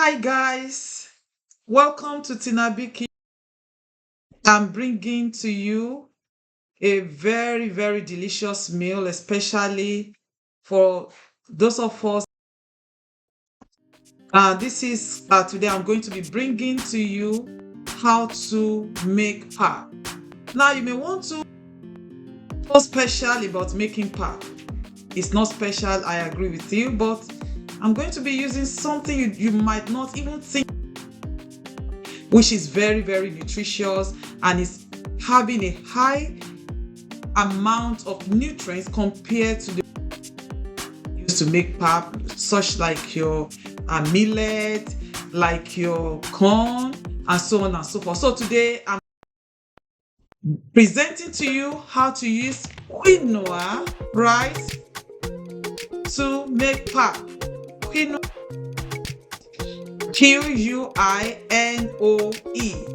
Hi guys, welcome to Tinabiki. I'm bringing to you a very delicious meal, especially for those of us. This is today I'm going to be bringing to you how to make pap. Now you may want to know special about making pap. It's not special, I agree with you, but I'm going to be using something you might not even think, which is very nutritious and is having a high amount of nutrients compared to the used to make pap, such like your millet, like your corn, and so on and so forth. So today I'm presenting to you how to use quinoa rice to make pap. Quinoa, Quinoe.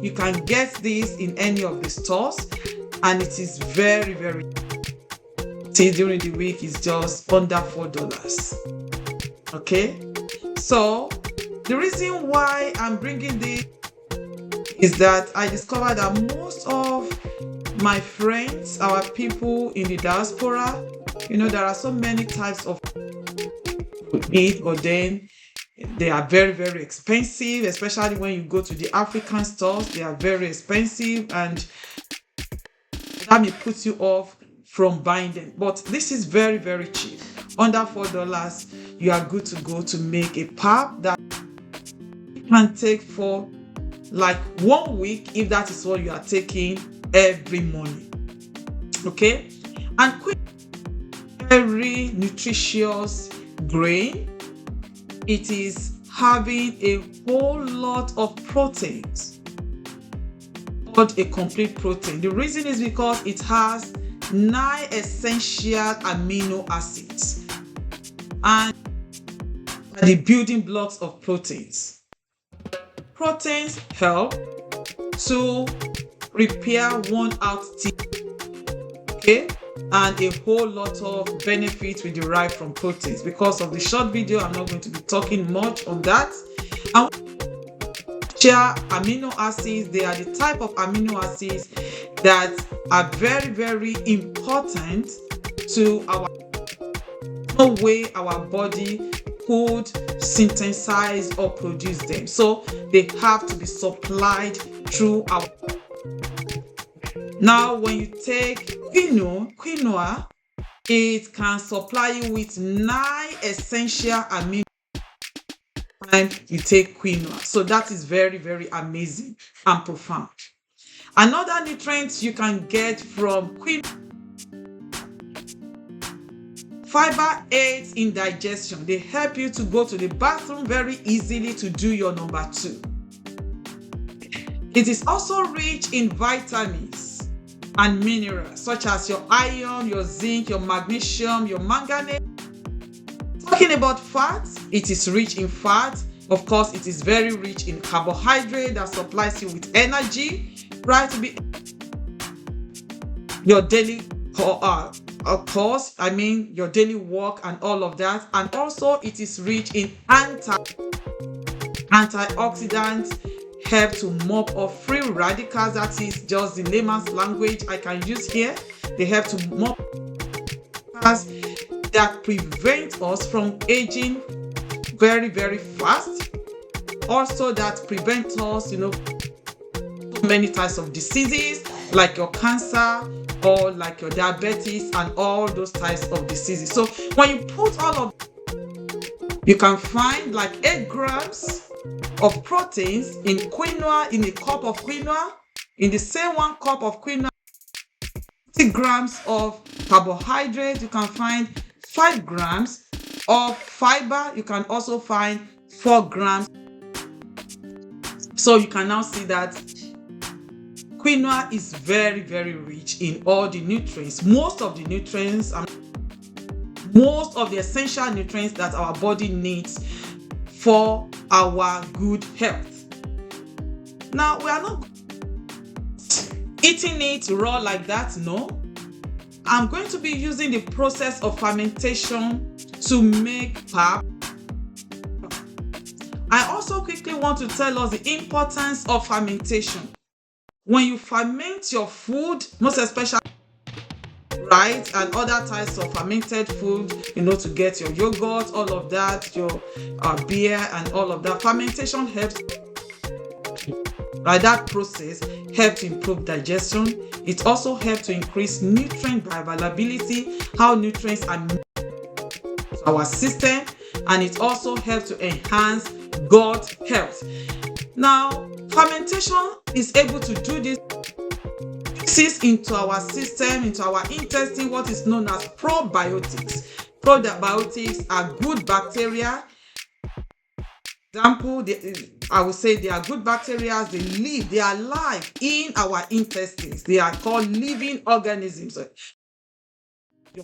You can get this in any of the stores, and it is very during the week is just under $4. Okay, so the reason why I'm bringing this is that I discovered that most of my friends, our people in the diaspora, there are so many types of meat, but then they are very expensive, especially when you go to the African stores. They are very expensive, and that may put you off from buying them. But this is very cheap. Under $4, you are good to go to make a pap that can take for like 1 week if that is what you are taking every morning. Okay, and very nutritious grain. It is having a whole lot of proteins, not a complete protein. The reason is because it has 9 essential amino acids and the building blocks of proteins. Proteins help to repair worn out teeth, okay, and a whole lot of benefits we derive from proteins. Because of the short video, I'm not going to be talking much on that. And share amino acids, they are the type of amino acids that are very important to our way our body could synthesize or produce them. So they have to be supplied through our. Now, when you take quinoa, it can supply you with 9 essential amino acids and you take quinoa. So that is very amazing and profound. Another nutrient you can get from quinoa, fiber aids in digestion. They help you to go to the bathroom very easily to do your number 2. It is also rich in vitamins and minerals such as your iron, your zinc, your magnesium, your manganese. Talking about fats, it is rich in fat. Of course, it is very rich in carbohydrate that supplies you with energy, right, to be your daily course, your daily work and all of that. And also it is rich in antioxidants, help to mop off free radicals. That is just the layman's language I can use here. They help to mop that prevent us from aging very fast. Also that prevent us, many types of diseases like your cancer or like your diabetes and all those types of diseases. So when you put all of, you can find like 8 grams of proteins in quinoa, in a cup of quinoa. In the same 1 cup of quinoa, 60 grams of carbohydrate. You can find 5 grams of fiber. You can also find 4 grams. So you can now see that quinoa is very rich in all the nutrients, most of the nutrients and most of the essential nutrients that our body needs for our good health. Now, we are not eating it raw like that, no. I'm going to be using the process of fermentation to make pap. I also quickly want to tell us the importance of fermentation. When you ferment your food, most especially right, and other types of fermented food, to get your yogurt, all of that, your beer and all of that, fermentation helps, right? That process helps improve digestion. It also helps to increase nutrient bioavailability, how nutrients are our system, and it also helps to enhance gut health. Now, fermentation is able to do this into our system, into our intestine, what is known as probiotics. Probiotics are good bacteria. Example, I would say they are good bacteria. They are alive in our intestines. They are called living organisms.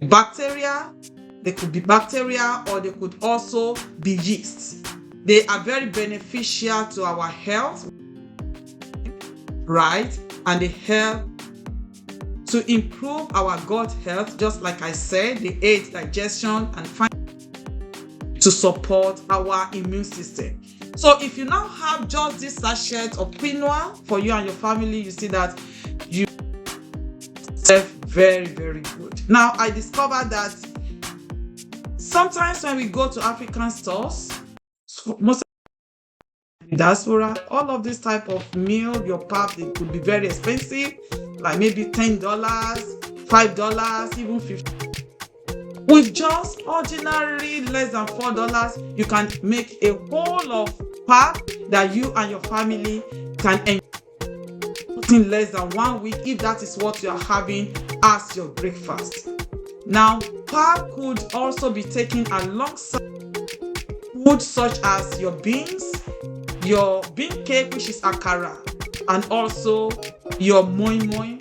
Bacteria, they could be bacteria or they could also be yeast. They are very beneficial to our health, right? And they help to improve our gut health, just like I said, they aid digestion and to support our immune system. So if you now have just this sachet of quinoa for you and your family, you see that you serve very, very good. Now, I discovered that sometimes when we go to African stores, most diaspora, all of this type of meal, your pap, they could be very expensive, like maybe $10, $5, even $50. With just ordinary less than $4, you can make a whole of pap that you and your family can enjoy in less than 1 week, if that is what you are having as your breakfast. Now, pap could also be taken alongside food such as your beans, your bean cake, which is akara, and also your moi moi.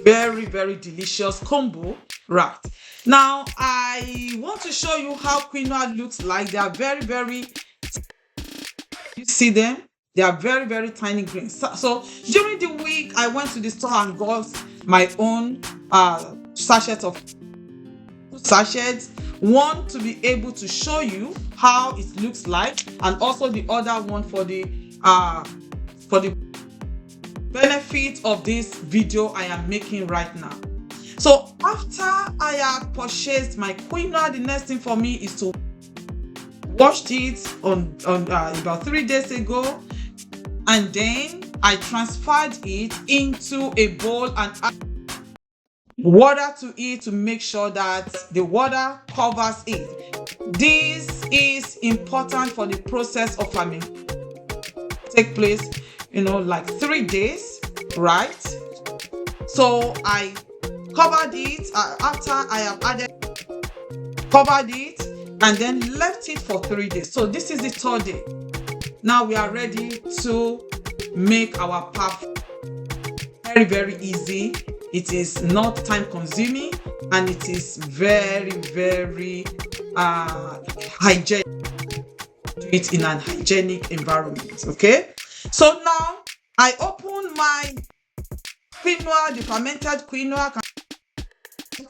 Very, very delicious combo, right? Now, I want to show you how quinoa looks like. They are very, very, you see them? They are very, very tiny grains. So during the week, I went to the store and got my own sachets of sachets. One to be able to show you how it looks like, and also the other one for the benefit of this video I am making right now. So after I have purchased my quinoa, the next thing for me is to wash it on about 3 days ago, and then I transferred it into a bowl and added water to it to make sure that the water covers it. This is important for the process of fermentation take place, like 3 days, right? So I covered it after I have covered it and then left it for 3 days. So this is the 3rd day. Now we are ready to make our pap. Very, very easy. It is not time consuming, and it is very, very hygienic. Do it in an hygienic environment. Okay, so now I open my quinoa, the fermented quinoa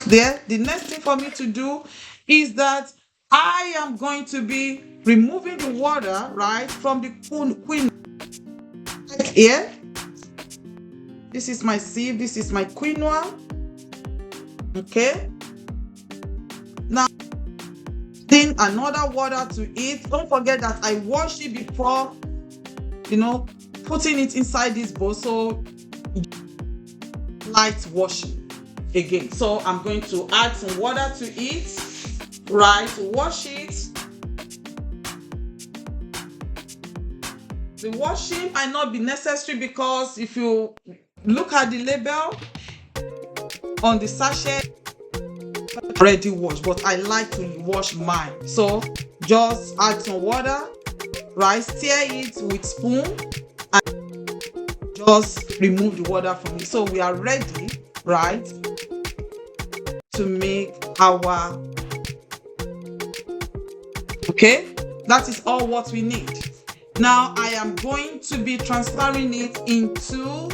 there. The next thing for me to do is that I am going to be removing the water, right, from the quinoa. Here, this is my sieve, this is my quinoa. Okay, now adding another water to it. Don't forget that I washed it before, putting it inside this bowl, so light washing again. So I'm going to add some water to it, right, to wash it. The washing might not be necessary, because if you look at the label on the sachet, already washed, but I like to wash mine. So just add some water, right, stir it with spoon and just remove the water from it. So we are ready, right, to make our, okay, that is all what we need. Now I am going to be transferring it into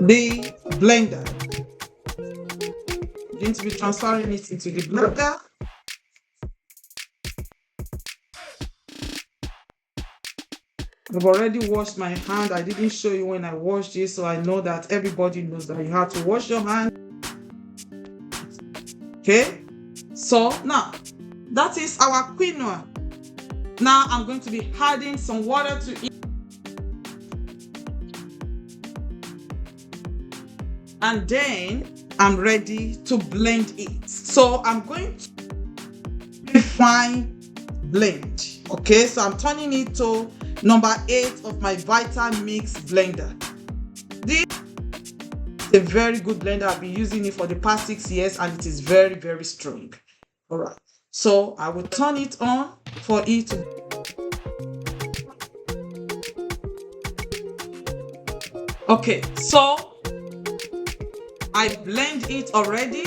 the blender. I'm going to be transferring it into the blender. I've already washed my hand. I didn't show you when I washed it, so I know that everybody knows that you have to wash your hand. Okay, so now that is our quinoa. Now I'm going to be adding some water to it, and then I'm ready to blend it. So I'm going to be fine blend. Okay, so I'm turning it to number 8 of my Vitamix blender. This is a very good blender. I've been using it for the past 6 years and it is very, very strong. All right, so I will turn it on for it to. Okay, so I blend it already.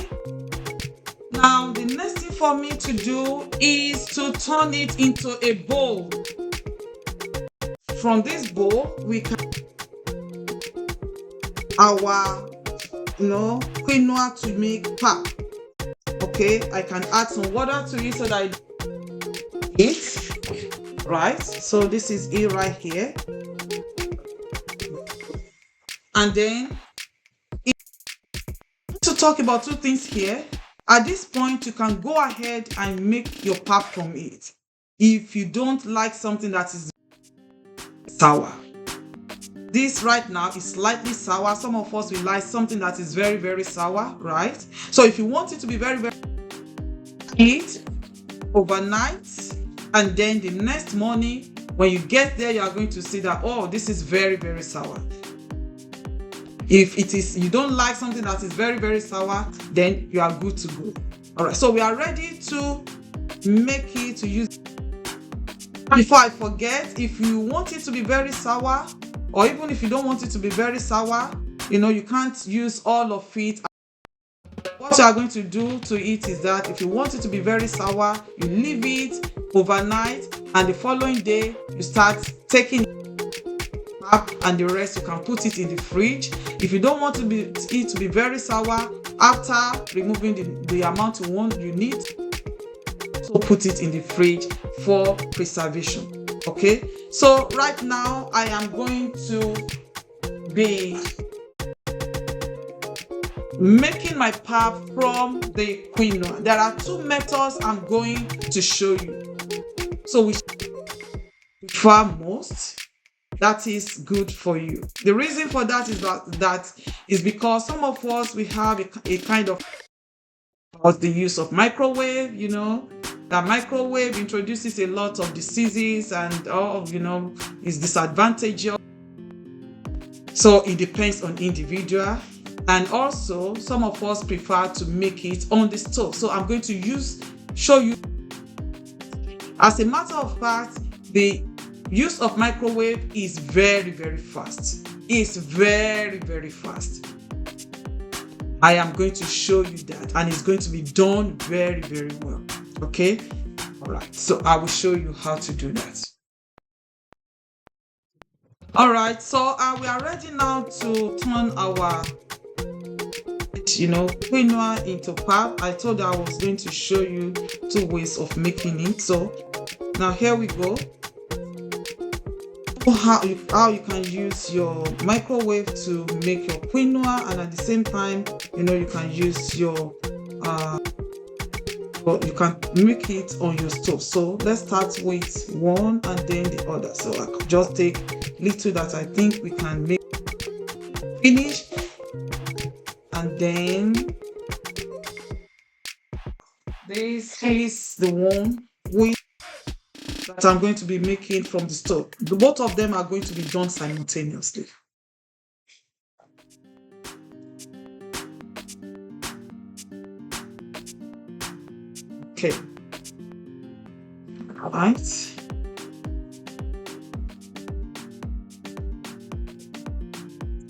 Now the next thing for me to do is to turn it into a bowl. From this bowl we can our quinoa to make pap. Okay, I can add some water to it so that it right. So this is it right here, and then to talk about 2 things here. At this point, you can go ahead and make your pap from it. If you don't like something that is sour, this right now is slightly sour. Some of us will like something that is very, very sour, right? So if you want it to be very, very eat overnight, and then the next morning when you get there, you are going to see that, oh, this is very, very sour. If it is, you don't like something that is very, very sour, then you are good to go. All right, so we are ready to make it to use. Before I forget, if you want it to be very sour, or even if you don't want it to be very sour, you can't use all of it. What you are going to do to it is that if you want it to be very sour, you leave it overnight, and the following day you start taking up, and the rest you can put it in the fridge. If you don't want it to be very sour, after removing the amount you need, so put it in the fridge for preservation. Okay, so right now I am going to be making my pap from the quinoa. There are 2 methods I'm going to show you. So we prefer most that is good for you. The reason for that is because some of us, we have a kind of the use of microwave. That microwave introduces a lot of diseases and is disadvantageous. So it depends on individual, and also some of us prefer to make it on the stove. So I'm going to show you. As a matter of fact, the use of microwave is very, very fast. It's very, very fast. I am going to show you that, and it's going to be done very, very well. Okay, all right, so I will show you how to do that. All right, so we are ready now to turn our quinoa into pap. I told you I was going to show you 2 ways of making it. So now here we go. How you can use your microwave to make your quinoa, and at the same time, you can use your you can make it on your stove. So let's start with one and then the other. So I could just take little that I think we can make finish, and then this is the one that I'm going to be making from the stove. Both of them are going to be done simultaneously. Okay. All right.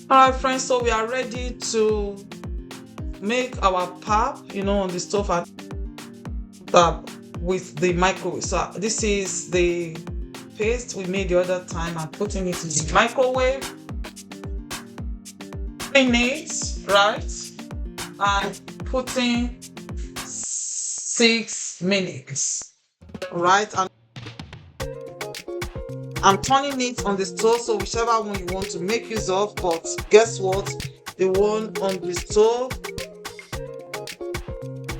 All right, friends, so we are ready to make our pap, on the stove with the microwave. So this is the paste we made the other time. I'm putting it in the microwave. 3 minutes, right? And putting 6 minutes, right? And I'm turning it on the stove, so whichever one you want to make use of. But guess what? The one on the stove,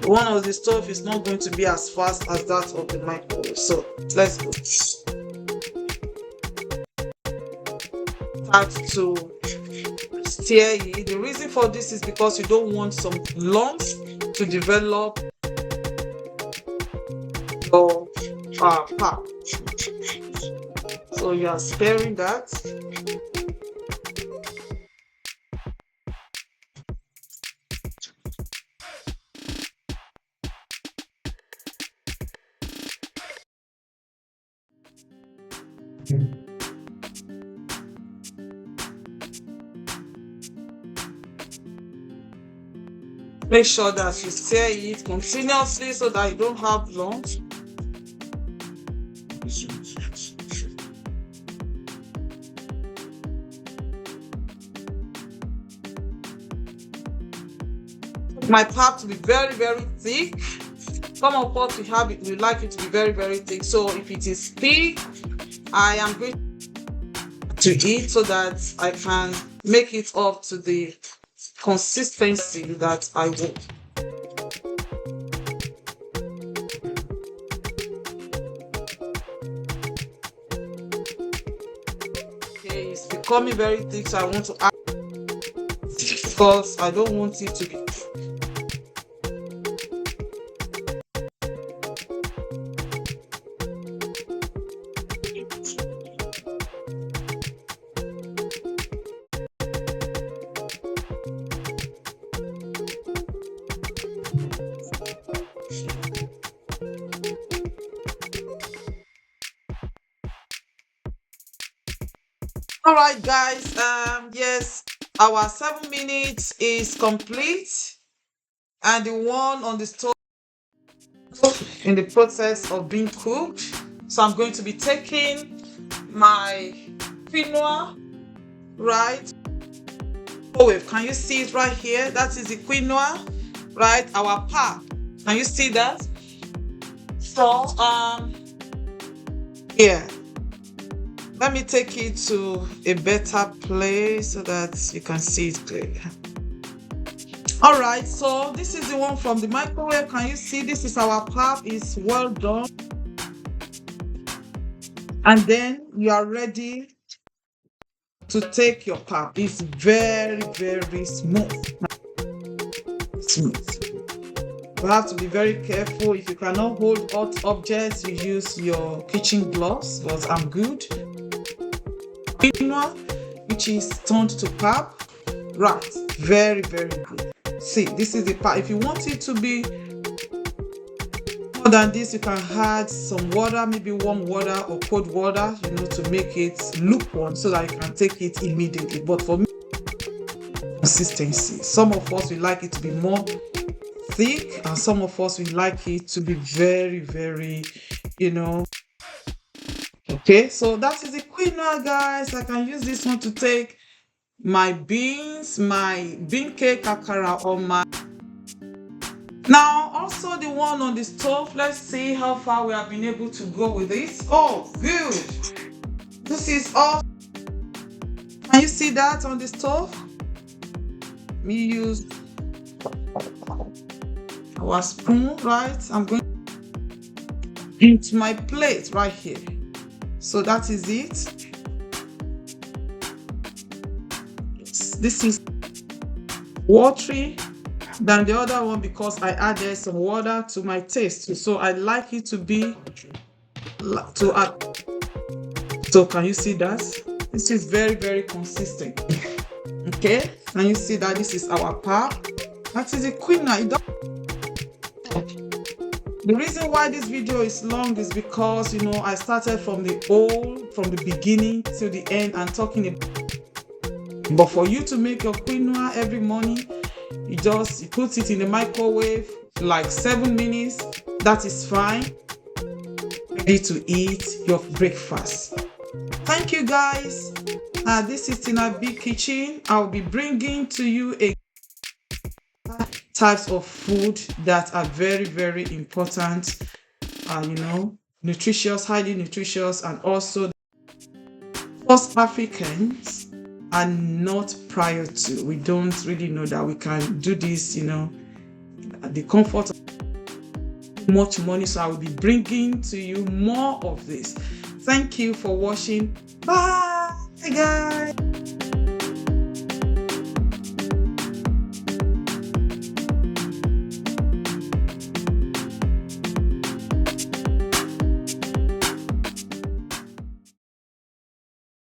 the one on the stove is not going to be as fast as that of the microwave. So let's go. Start to stir it. The reason for this is because you don't want some lumps to develop your pap. So you are stirring that. Make sure that you stir it continuously so that you don't have lumps. My pap to be very, very thick. Some of us we like it to be very, very thick. So if it is thick, I am going to eat so that I can make it up to the consistency that I want. Okay, it's becoming very thick, so I want to add because I don't want it to be. All right, guys. Yes, our 7 minutes is complete, and the one on the stove in the process of being cooked. So I'm going to be taking my quinoa, right? Oh, can you see it right here? That is the quinoa, right? Our pap. Can you see that? So yeah. Let me take it to a better place so that you can see it clearly. All right, so this is the one from the microwave. Can you see this is our pap? It's well done. And then you are ready to take your pap. It's very, very smooth. You have to be very careful. If you cannot hold hot objects, you use your kitchen gloves, because I'm good. Quinoa, which is turned to pap, right? Very, very good. See, this is the pap. If you want it to be more than this, you can add some water, maybe warm water or cold water, to make it lukewarm so that you can take it immediately. But for me, consistency. Some of us, we like it to be more thick, and some of us, we like it to be very, very, Okay, so that is the quinoa, guys. I can use this one to take my beans, my bean cake akara, or my. Now, also the one on the stove. Let's see how far we have been able to go with this. Oh, good. This is all. Can you see that on the stove? We use our spoon, right? I'm going into my plate right here. So that is it. This is watery than the other one because I added some water to my taste. So I like it to be to add. So can you see that? This is very, very consistent. Okay, can you see that this is our pap? That is a quinoa. The reason why this video is long is because I started from the beginning to the end and talking about. But for you to make your quinoa every morning, you put it in the microwave like 7 minutes. That is fine. Ready to eat your breakfast. Thank you, guys. This is Tina B Kitchen. I'll be bringing to you types of food that are very, very important, nutritious, highly nutritious, and also Us Africans are not prior to. We don't really know that we can do this, at the comfort of much money. So I will be bringing to you more of this. Thank you for watching. Bye, guys.